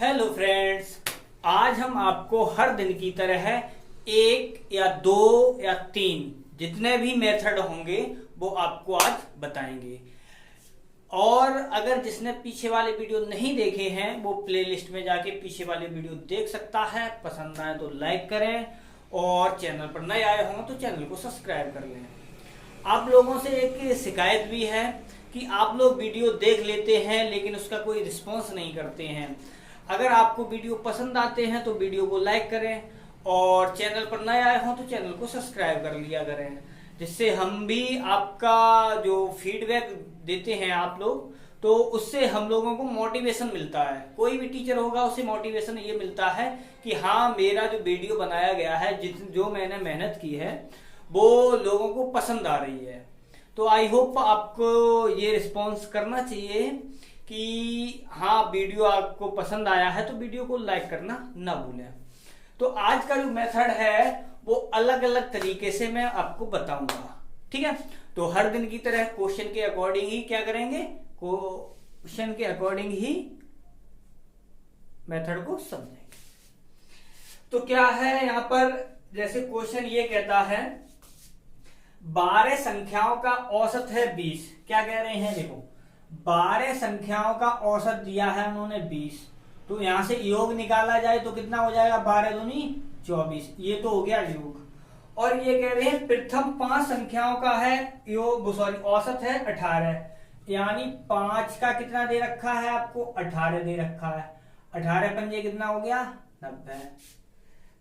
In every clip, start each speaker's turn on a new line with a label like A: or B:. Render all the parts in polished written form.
A: Hello friends, आज हम आपको हर दिन की तरह एक या दो या तीन जितने भी मेथड होंगे वो आपको आज बताएंगे। और अगर जिसने पीछे वाले वीडियो नहीं देखे हैं वो प्लेलिस्ट में जाके पीछे वाले वीडियो देख सकता है। पसंद आए तो लाइक करें और चैनल पर नए आए हों तो चैनल को सब्सक्राइब कर लें। आप लोगों से एक शिकायत भी है कि आप लोग वीडियो देख लेते हैं लेकिन उसका कोई रिस्पॉन्स नहीं करते हैं। अगर आपको वीडियो पसंद आते हैं तो वीडियो को लाइक करें और चैनल पर नए आए हों तो चैनल को सब्सक्राइब कर लिया करें, जिससे हम भी आपका जो फीडबैक देते हैं आप लोग तो उससे हम लोगों को मोटिवेशन मिलता है। कोई भी टीचर होगा उसे मोटिवेशन ये मिलता है कि हाँ, मेरा जो वीडियो बनाया गया है जो मैंने मेहनत की है वो लोगों को पसंद आ रही है। तो आई होप आपको ये रिस्पॉन्स करना चाहिए कि हाँ, वीडियो आपको पसंद आया है तो वीडियो को लाइक करना ना भूलें। तो आज का जो मेथड है वो अलग अलग तरीके से मैं आपको बताऊंगा, ठीक है। तो हर दिन की तरह क्वेश्चन के अकॉर्डिंग ही क्या करेंगे, क्वेश्चन के अकॉर्डिंग ही मेथड को समझेंगे। तो क्या है यहाँ पर, जैसे क्वेश्चन ये कहता है 12 संख्याओं का औसत है 20। क्या कह रहे हैं, देखो 12 संख्याओं का औसत दिया है उन्होंने 20, तो यहां से योग निकाला जाए तो कितना हो जाएगा, 12 दूनी 24। ये तो हो गया योग। और ये कह रहे हैं प्रथम 5 संख्याओं का है औसत है 18, यानी 5 का कितना दे रखा है आपको, 18 दे रखा है। 18 पंजे कितना हो गया, 90,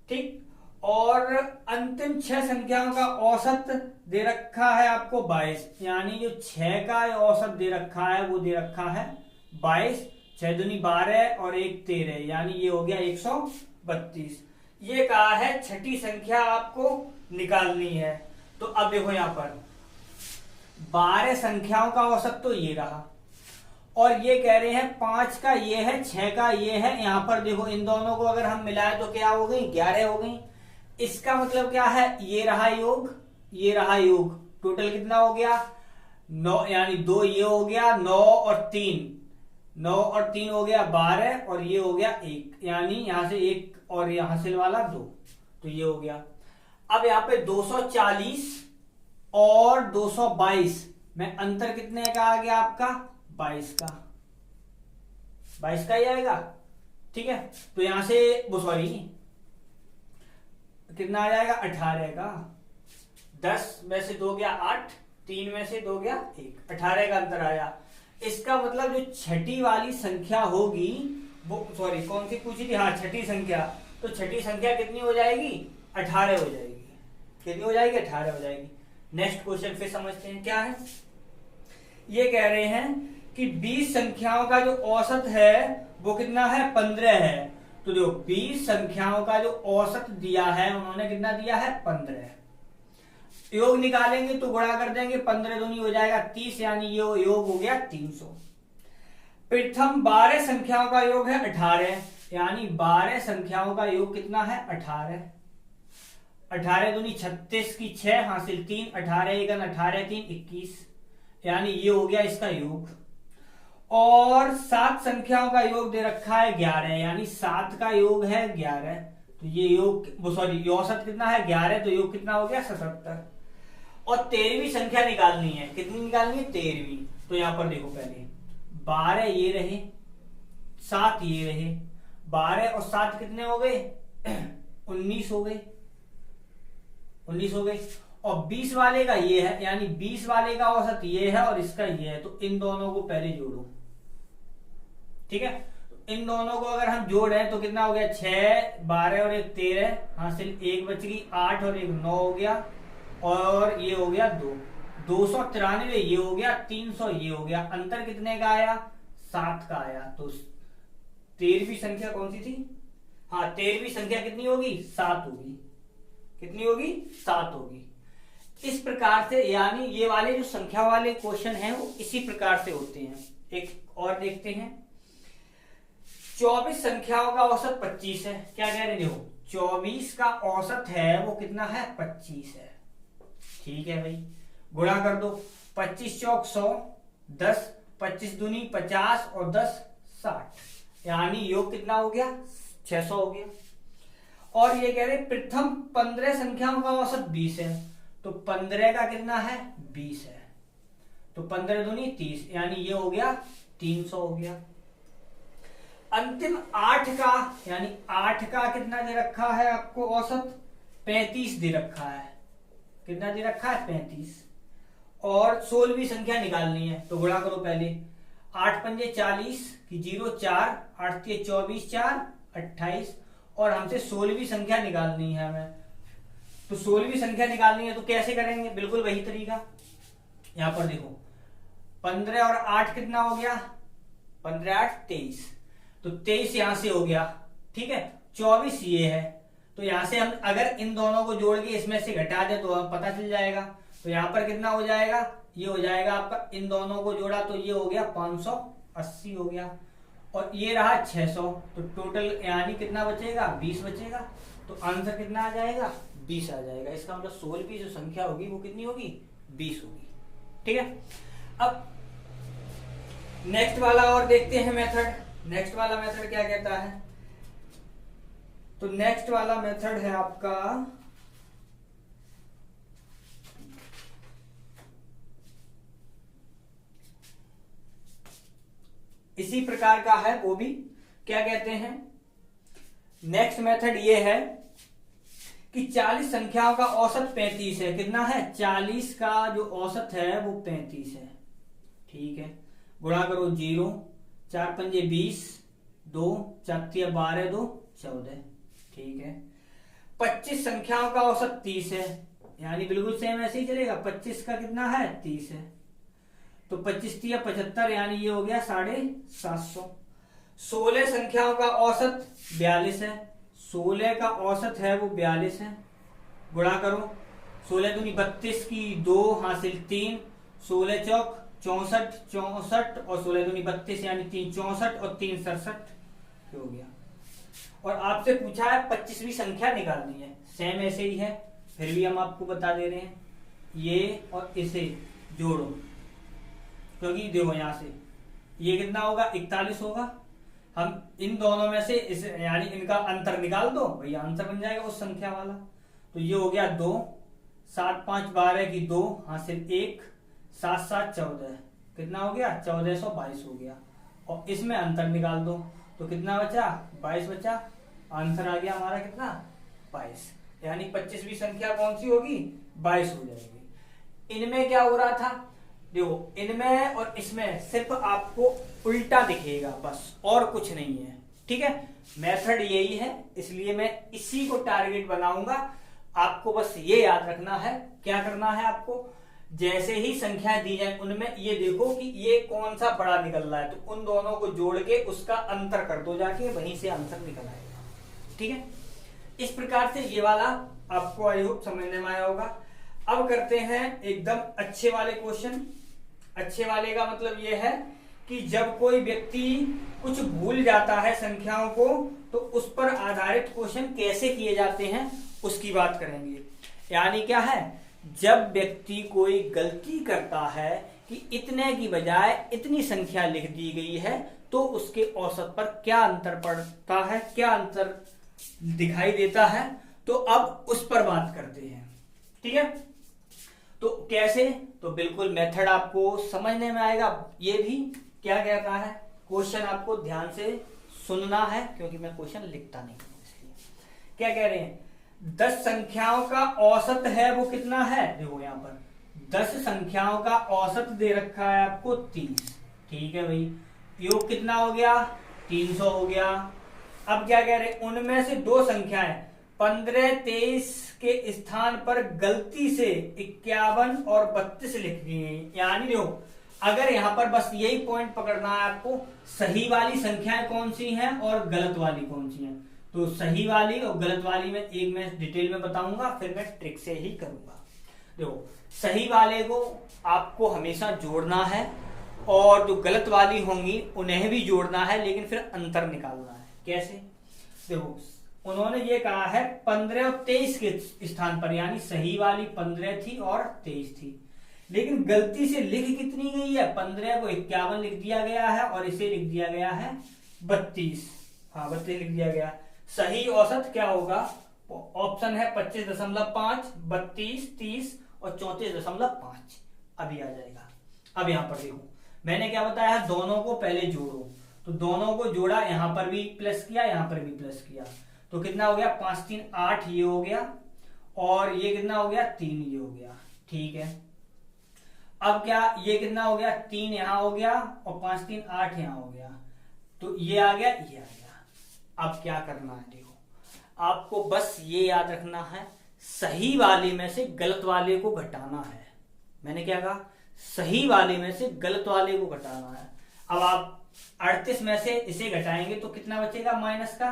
A: ठीक। और अंतिम 6 संख्याओं का औसत दे रखा है आपको 22, यानी जो 6 का औसत दे रखा है वो दे रखा है 22। 6 दूनी 12 और 1 13, यानी ये हो गया 132। ये कहा है छठी संख्या आपको निकालनी है। तो अब देखो यहाँ पर 12 संख्याओं का औसत तो ये रहा और ये कह रहे हैं 5 का ये है, 6 का ये है। यहाँ पर देखो इन दोनों को अगर हम मिलाएं तो क्या हो गई, 11 हो गई। इसका मतलब क्या है, ये रहा योग, ये रहा योग, टोटल कितना हो गया 9, यानी 2 ये हो गया 9 और 3, 9 और 3 हो गया 12 और ये हो गया 1, यानी यहां से 1 और यहां हासिल वाला 2, तो ये हो गया। अब यहाँ पे 240 और 222 में अंतर कितने का आ गया आपका, 22 का, 22 का ही आएगा, ठीक है। तो यहां से कितना आ जाएगा, 18 का। 10 में से 2 गया 8, 3 में से 2 गया 1, 18 का अंतर आया। इसका मतलब जो छठी वाली संख्या होगी वो कौन सी पूछी थी, हाँ छठी संख्या, तो छठी संख्या कितनी हो जाएगी, 18 हो जाएगी। कितनी हो जाएगी, 18 हो जाएगी। नेक्स्ट क्वेश्चन फिर समझते हैं क्या है। ये कह रहे हैं कि 20 संख्याओं का जो औसत है वो कितना है, 15 है। तो जो 20 संख्याओं का जो औसत दिया है उन्होंने कितना दिया है, 15। योग निकालेंगे तो गुणा कर देंगे, 15 दूनी हो जाएगा 30, यानी ये योग हो गया 300। प्रथम 12 संख्याओं का योग है 18, यानी 12 संख्याओं का योग कितना है, 18। 18 दूनी 36 की 6 हासिल 3, 18 एकन 18 3 21, यानी ये हो गया इसका योग। और 7 संख्याओं का योग दे रखा है 11, यानी 7 का योग है 11, तो ये योग औसत कितना है 11, तो योग कितना हो गया 77। और 13वीं संख्या निकालनी है, कितनी निकालनी है, 13वीं। तो यहां पर देखो पहले 12 ये रहे, 7 ये रहे, 12 और 7 कितने हो गए 19 हो गए, 19 हो गए। और 20 वाले का ये है, यानी 20 वाले का औसत ये है और इसका ये है, तो इन दोनों को पहले जोड़ो, ठीक है। तो इन दोनों को अगर हम जोड़े तो कितना हो गया, 6 12 और 1 13, हासिल 1 बच गई 8 और 1 9 हो गया, और ये हो गया 2, 293 ये हो गया, 300 ये हो गया। अंतर कितने का आया, 7 का आया। तो 13वीं संख्या कौन सी थी, हाँ 13वीं संख्या कितनी होगी, 7 होगी। कितनी होगी, 7 होगी। इस प्रकार से, यानी ये वाले जो संख्या वाले क्वेश्चन हैं वो इसी प्रकार से होते हैं। एक और देखते हैं, 24 संख्याओं का औसत 25 है। क्या कह रहे हो, 24 का औसत है वो कितना है, 25 है, ठीक है भाई। गुणा कर दो, 25 चौक 100, 10 25 दूनी 50 और 10 60, यानी योग कितना हो गया 600 हो गया। और ये कह रहे प्रथम 15 संख्याओं का औसत 20 है, तो 15 का कितना है 20 है, तो 15 दूनी 30, यानी ये हो गया 300 हो गया। अंतिम 8 का, यानी 8 का कितना दे रखा है आपको औसत 35 दे रखा है, कितना दे रखा है 35, और 16वीं संख्या निकालनी है, तो गुणा करो पहले 8 पंजे 40 की 0 4, 8 के 24 4 28, और हमसे 16वीं संख्या निकालनी है हमें, तो 16वीं संख्या निकालनी है तो कैसे करेंगे, बिल्कुल वही तरीका। यहां पर देखो 15 और 8 कितना हो गया 15 8 23, तो 23 यहां से हो गया, ठीक है 24 ये है, तो यहां से हम अगर इन दोनों को जोड़ के इसमें से घटा दे तो हमें पता चल जाएगा। तो यहां पर कितना हो जाएगा, ये हो जाएगा आपका, इन दोनों को जोड़ा तो ये हो गया 580 हो गया, और ये रहा 600, तो टोटल यानी कितना बचेगा 20 बचेगा, तो आंसर कितना आ जाएगा 20 आ जाएगा। इसका मतलब 16वीं जो संख्या होगी वो कितनी होगी 20 होगी, ठीक है। अब नेक्स्ट वाला और देखते हैं मेथड, नेक्स्ट वाला मेथड क्या कहता है, तो नेक्स्ट वाला मेथड है आपका इसी प्रकार का है, वो भी क्या कहते हैं, नेक्स्ट मेथड ये है कि 40 संख्याओं का औसत 35 है, कितना है 40 का जो औसत है वो 35 है, ठीक है, गुणा करो 0 4 पंजे 20 2 4 12 2 14, ठीक है। 25 संख्याओं का औसत 30 है, यानी बिल्कुल सेम ऐसे ही चलेगा, 25 का कितना है 30 है, तो 25 3 75, यानी ये हो गया 750। 16 संख्याओं का औसत 42 है, 16 का औसत है वो 42 है, गुणा करो 16 दूनी 32 की 2 हासिल 3, 16 चौक 64 64, और 16 दूनी 32 यानी 3 64 और 3 67 हो गया। और आपसे पूछा है 25वीं संख्या निकालनी है, सेम ऐसे ही है, फिर भी हम आपको बता दे रहे हैं, ये और इसे जोड़ो, क्योंकि देखो यहां से ये कितना होगा 41 होगा, हम इन दोनों में से इस यानी इनका अंतर निकाल दो, भैया आंसर बन जाएगा उस संख्या वाला। तो ये हो गया 2 7 5 12 की 2 हासिल 1 7 7 14, कितना हो गया 1422 हो गया, और इसमें अंतर निकाल दो तो कितना बचा 22 बचा, आंसर आ गया हमारा कितना 22, यानी 25वीं संख्या कौन सी होगी 22 हो जाएगी। इनमें क्या हो रहा था, देखो इनमें और इसमें सिर्फ आपको उल्टा दिखेगा बस, और कुछ नहीं है, ठीक है, मेथड यही है, इसलिए मैं इसी को टारगेट बनाऊंगा। आपको बस ये याद रखना है, क्या करना है आपको, जैसे ही संख्याएं दी जाए उनमें ये देखो कि ये कौन सा बड़ा निकल रहा है, तो उन दोनों को जोड़ के उसका अंतर कर दो जाके, वहीं से आंसर निकल आएगा, ठीक है। इस प्रकार से ये वाला आपको आई होप समझने में आया होगा। अब करते हैं एकदम अच्छे वाले क्वेश्चन। अच्छे वाले का मतलब ये है कि जब कोई व्यक्ति कुछ भूल जाता है संख्याओं को, तो उस पर आधारित क्वेश्चन कैसे किए जाते हैं उसकी बात करेंगे। यानी क्या है, जब व्यक्ति कोई गलती करता है कि इतने की बजाय इतनी संख्या लिख दी गई है, तो उसके औसत पर क्या अंतर पड़ता है, क्या अंतर दिखाई देता है, तो अब उस पर बात करते हैं, ठीक है। तो कैसे, तो बिल्कुल मेथड आपको समझने में आएगा। ये भी क्या कहता है, क्वेश्चन आपको ध्यान से सुनना है, क्योंकि मैं क्वेश्चन लिखता नहीं हूं, इसलिए क्या कह रहे हैं, 10 संख्याओं का औसत है वो कितना है, देखो यहां पर 10 संख्याओं का औसत दे रखा है आपको 30, ठीक है भाई, योग कितना हो गया 300 हो गया। अब क्या कह रहे हैं, उनमें से दो संख्याएं 15 23 के स्थान पर गलती से 51 और 32 लिख दी गई, यानी देखो अगर यहां पर बस यही पॉइंट पकड़ना है आपको, सही वाली संख्याएं कौन सी हैं और गलत वाली कौन सी हैं, तो सही वाली और गलत वाली में एक मैं डिटेल में बताऊंगा, फिर मैं ट्रिक से ही करूंगा। देखो सही वाले को आपको हमेशा जोड़ना है, और जो गलत वाली होंगी उन्हें भी जोड़ना है, लेकिन फिर अंतर निकालना है। कैसे, देखो उन्होंने ये कहा है 15 और 23 के स्थान पर, यानी सही वाली 15 थी और 23 थी, लेकिन गलती से लिख कितनी गई है, 15 को 51 लिख दिया गया है और इसे लिख दिया गया है 32, हाँ 32 लिख दिया गया। सही औसत क्या होगा? ऑप्शन है 25.5, 32, 30 और 34.5 अभी आ जाएगा। अब यहां पर देखो मैंने क्या बताया, दोनों को पहले जोड़ो, तो दोनों को जोड़ा, यहां पर भी प्लस किया, यहां पर भी प्लस किया, तो कितना हो गया 5 3 8 ये हो गया, और ये कितना हो गया 3 ये हो गया। ठीक है, अब क्या ये कितना हो गया 3 यहां हो गया और 5 3 8 यहां हो गया, तो ये आ गया ये आ गया। अब क्या करना है, देखो आपको बस ये याद रखना है, सही वाले में से गलत वाले को घटाना है। मैंने क्या कहा, सही वाले में से गलत वाले को घटाना है। अब आप 38 में से इसे घटाएंगे तो कितना बचेगा माइनस का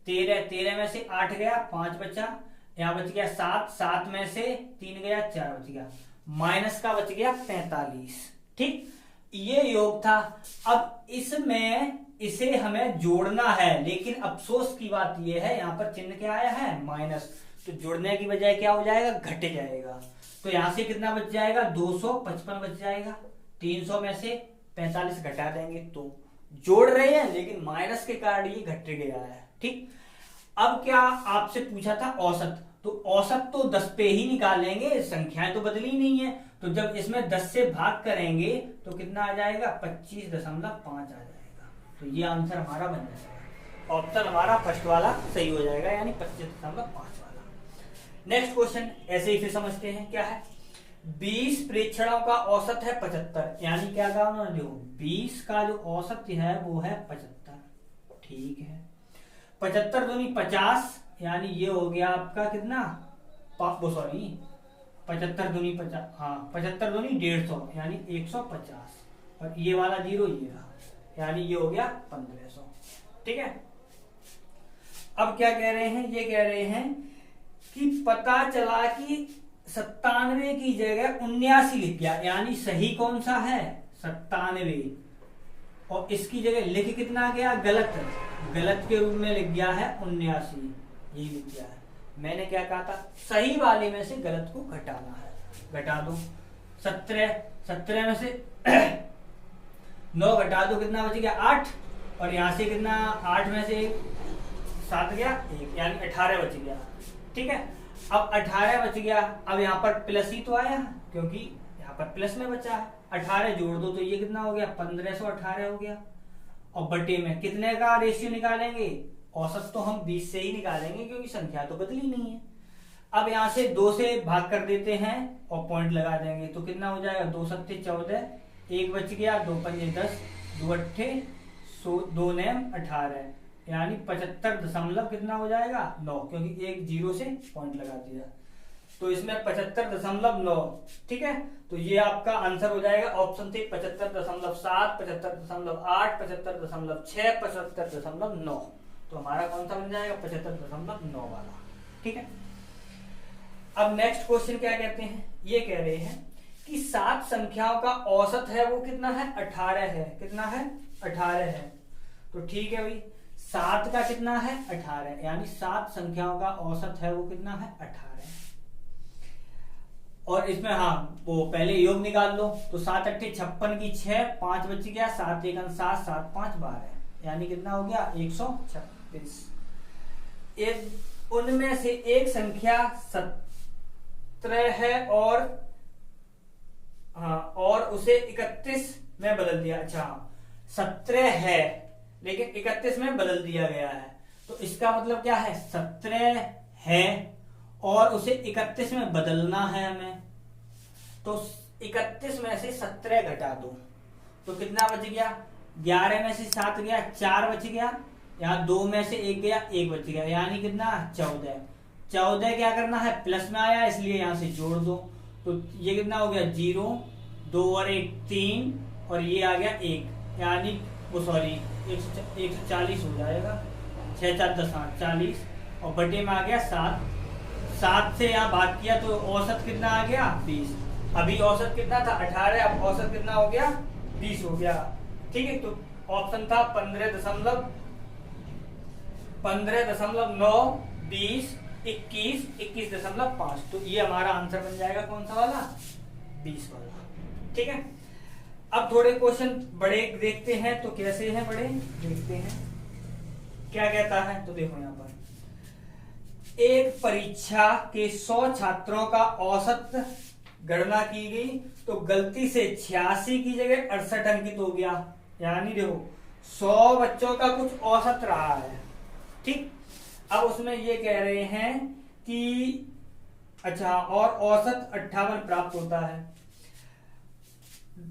A: 13, 13 में से 8 गया 5 बचा, यहां बच गया 7, 7 में से 3 गया 4 बच गया, माइनस का बच गया 45। ठीक, ये योग था। अब इसमें इसे हमें जोड़ना है, लेकिन अफसोस की बात यह है यहां पर चिन्ह क्या आया है माइनस, तो जोड़ने की बजाय क्या हो जाएगा घट जाएगा। तो यहां से कितना बच जाएगा 255 बच जाएगा, 300 में से 45 घटा देंगे, तो जोड़ रहे हैं लेकिन माइनस के कारण ये घट गया है। ठीक, अब क्या आपसे पूछा था औसत, तो औसत तो 10 पे ही निकालेंगे, संख्याएं तो बदली नहीं है, तो जब इसमें 10 से भाग करेंगे तो कितना आ जाएगा 25.5 आ जाएगा। तो ये आंसर हमारा बन जाएगा, ऑप्शन हमारा फर्स्ट वाला सही हो जाएगा, यानी 25.5 वाला। नेक्स्ट क्वेश्चन ऐसे ही फिर समझते हैं, क्या है 20 प्रेक्षणों का औसत है 75, यानी क्या कहा उन्होंने, देखो 20 का जो औसत है वो है 75। ठीक है, 75 दूनी 50, यानी ये हो गया आपका कितना, सॉरी 75 दूनी 50, हाँ 75 दूनी 150, यानी 150, और ये वाला 0 ये रहा, यानी ये हो गया 1500। ठीक है, अब क्या कह रहे हैं, ये कह रहे हैं कि पता चला कि 97 की जगह 79 लिख गया, यानी सही कौन सा है 97, और इसकी जगह लिख कितना गया गलत, गलत के रूप में लिख गया है 79, यही लिख गया है। मैंने क्या कहा था, सही वाले में से गलत को घटाना है, घटा दो 17 में से 9 घटा दो, कितना बच गया 8, और यहां से कितना 8 में से 7 गया 1, यानी 18 बच गया। ठीक है, अब 18 बच गया, अब यहाँ पर प्लस ही तो आया क्योंकि यहाँ पर प्लस में बचा है, 18 जोड़ दो तो ये कितना हो गया 1518 हो गया, और बटे में कितने का रेशियो निकालेंगे, औसत तो हम 20 से ही निकालेंगे क्योंकि संख्या तो बदली नहीं है। अब यहाँ से 2 से भाग कर देते हैं और पॉइंट लगा देंगे, तो कितना हो जाएगा 2 7 14, 1 बच गया, 2 5 10, 2 8 2 9 18, यानी 75 कितना हो जाएगा 9, क्योंकि एक 0 से पॉइंट लगा दिया, तो इसमें 75.9। ठीक है, तो ये आपका आंसर हो जाएगा ऑप्शन थे 75.7, 75.8, 75.6, 75.9, तो हमारा कौन सा बन जाएगा 75.9 वाला। ठीक है, अब नेक्स्ट क्वेश्चन क्या कहते हैं, ये कह रहे हैं कि 7 संख्याओं का औसत है वो कितना है 18 है, कितना है 18 है। तो ठीक है भाई, 7 का कितना है 18, यानी 7 संख्याओं का औसत है वो कितना है 18, और इसमें हाँ वो पहले योग निकाल लो, तो 7 8 56 की 6, 5 बच गया, 7 1 7, 7 5 12, यानी कितना हो गया 136। एक उनमें से एक संख्या 17 है और उसे 31 में बदल दिया। अच्छा 17 है लेकिन 31 में बदल दिया गया है, तो इसका मतलब क्या है 17 है और उसे 31 में बदलना है हमें, तो 31 में से 17 घटा दो तो कितना बच गया, 11 में से 7 गया 4 बच गया, यहाँ 2 में से 1 गया 1 बच गया, यानी कितना 14। 14 क्या करना है प्लस में आया इसलिए यहां से जोड़ दो, तो ये कितना हो गया 0, 2 और 1 3, और ये आ गया 1, यानी वो सॉरी 140 हो जाएगा, 6 4 10 40, और बटे में आ गया 7। 7 से यहाँ भाग किया तो औसत कितना आ गया 20, अभी औसत कितना था 18, अब औसत कितना हो गया 20 हो गया। ठीक है, तो ऑप्शन था 15.9, 20, 21, 21.5, तो ये हमारा आंसर बन जाएगा कौन सा वाला 20 वाला। ठीक है, अब थोड़े क्वेश्चन बड़े देखते हैं, तो कैसे हैं बड़े देखते हैं। क्या कहता है, तो देखो यहां पर एक परीक्षा के 100 छात्रों का औसत गणना की गई तो गलती से 86 की जगह 68 अंकित हो गया। यानी देखो 100 बच्चों का कुछ औसत रहा है, ठीक। अब उसमें ये कह रहे हैं कि अच्छा, और औसत 58 प्राप्त होता है।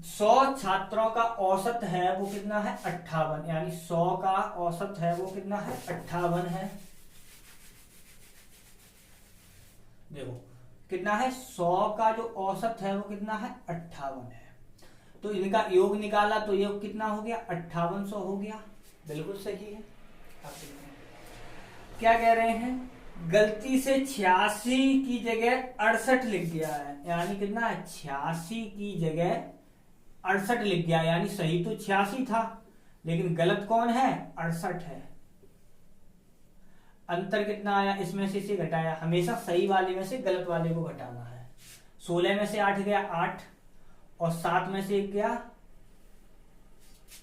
A: 100 छात्रों का औसत है वो कितना है, 58, यानी 100 का औसत है वो कितना है, 58 है। देखो कितना है, 100 का जो औसत है वो कितना है, 58 है। तो इनका योग निकाला तो योग कितना हो गया, 5800 हो गया। बिल्कुल सही है। क्या कह रहे हैं, गलती से 86 की जगह 68 लिख गया है, यानी कितना है, 86 की जगह 68 लिख गया, यानी सही तो 86 था लेकिन गलत कौन है, 68 है। अंतर कितना आया, इसमें से इसे घटाया, हमेशा सही वाले में से गलत वाले को घटाना है। 16 में से 8 गया 8, और 7 में से 1 गया,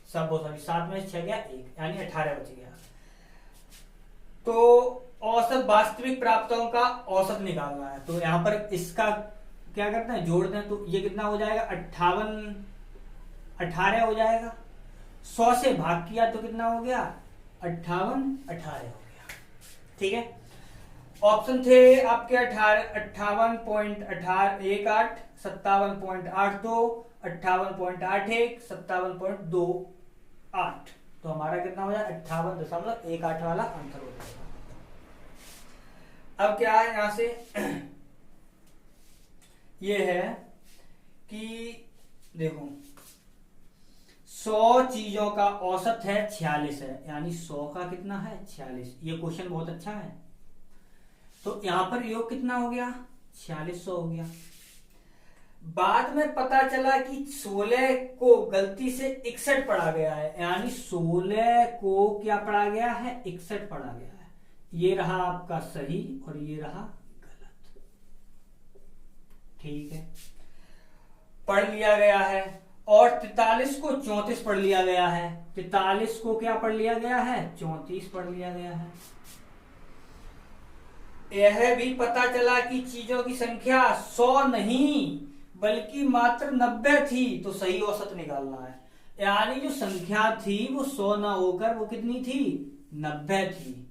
A: सब सॉरी 7 में से 6 गया 1, यानी 18 बच गया। तो औसत वास्तविक प्राप्तों का औसत निकालना है, तो यहां पर इसका क्या करते हैं, जोड़ते हैं, तो ये कितना हो जाएगा, 18 हो जाएगा। 100 से भाग किया तो कितना हो गया, 18 हो गया, ठीक है। ऑप्शन थे आपके 58.18, 57.82, 58.81, 57.28। तो हमारा कितना हो जाए, 58.18 वाला आंसर हो जाएगा। अब क्या है यहां से ये है कि देखो 100 चीजों का औसत है 46 है, यानी 100 का कितना है, 46। ये क्वेश्चन बहुत अच्छा है। तो यहां पर योग कितना हो गया, 4600 हो गया। बाद में पता चला कि 16 को गलती से 61 पढ़ा गया है, यानी 16 को क्या पढ़ा गया है, 61 पढ़ा गया है। ये रहा आपका सही और ये रहा गलत, ठीक है। पढ़ लिया गया है। और 43 को 34 पढ़ लिया गया है, 43 को क्या पढ़ लिया गया है, 34 पढ़ लिया गया है। यह भी पता चला कि चीजों की संख्या 100 नहीं बल्कि मात्र 90 थी, तो सही औसत निकालना है। यानी जो संख्या थी वो 100 ना होकर वो कितनी थी, 90 थी,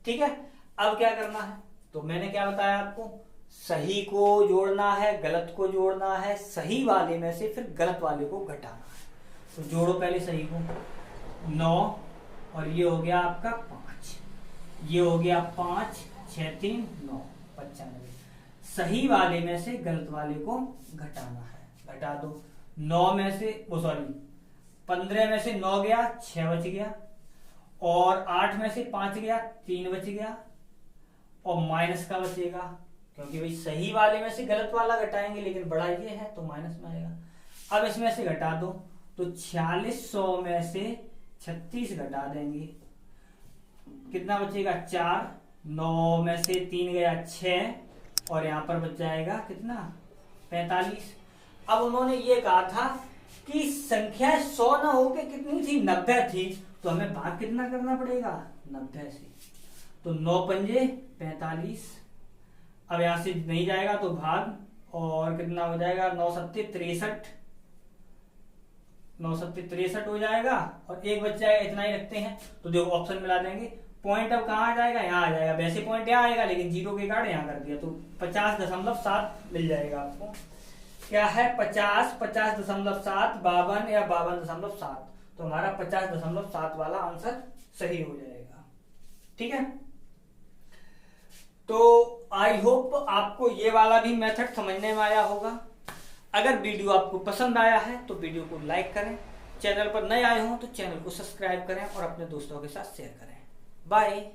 A: ठीक है। अब क्या करना है, तो मैंने क्या बताया आपको, सही को जोड़ना है, गलत को जोड़ना है, सही वाले में से फिर गलत वाले को घटाना है। तो जोड़ो पहले सही को, 9 और ये हो गया आपका 5, ये हो गया 5, 6 3 9, 95। सही वाले में से गलत वाले को घटाना है, घटा दो। 9 में से वो सॉरी 15 में से 9 गया, 6 बच गया, और 8 में से 5 गया, 3 बच गया, और माइनस का बचेगा, क्योंकि भाई सही वाले में से गलत वाला घटाएंगे, लेकिन बड़ा ये है तो माइनस में आएगा। अब इसमें से घटा दो, तो 4600 में से 36 घटा देंगे, कितना बचेगा, 4, 9 में से 3 गया 6, और यहां पर बच जाएगा कितना, 45। अब उन्होंने ये कहा था कि संख्या 100 ना होके कितनी थी, 90 थी, तो हमें भाग कितना करना पड़ेगा, 90 से। तो 9 पंजे 45, अब यहां से नहीं जाएगा तो भाग, और कितना हो जाएगा, 9 सत्ते 63, 9 सत्ते 63 हो जाएगा, और एक बच जाएगा, इतना ही रखते हैं। तो देखो ऑप्शन मिला देंगे, पॉइंट अब कहां आ जाएगा, यहाँ आ जाएगा। वैसे पॉइंट यहाँ आएगा लेकिन जीरो के कारण यहाँ कर दिया, तो 50.7 मिल जाएगा आपको। क्या है, 50, 50.7, 52 या 52.7, तो हमारा 50.7 वाला आंसर सही हो जाएगा, ठीक है। तो आई होप आपको ये वाला भी मेथड समझने में आया होगा। अगर वीडियो आपको पसंद आया है तो वीडियो को लाइक करें, चैनल पर नए आए हों तो चैनल को सब्सक्राइब करें और अपने दोस्तों के साथ शेयर करें। बाय।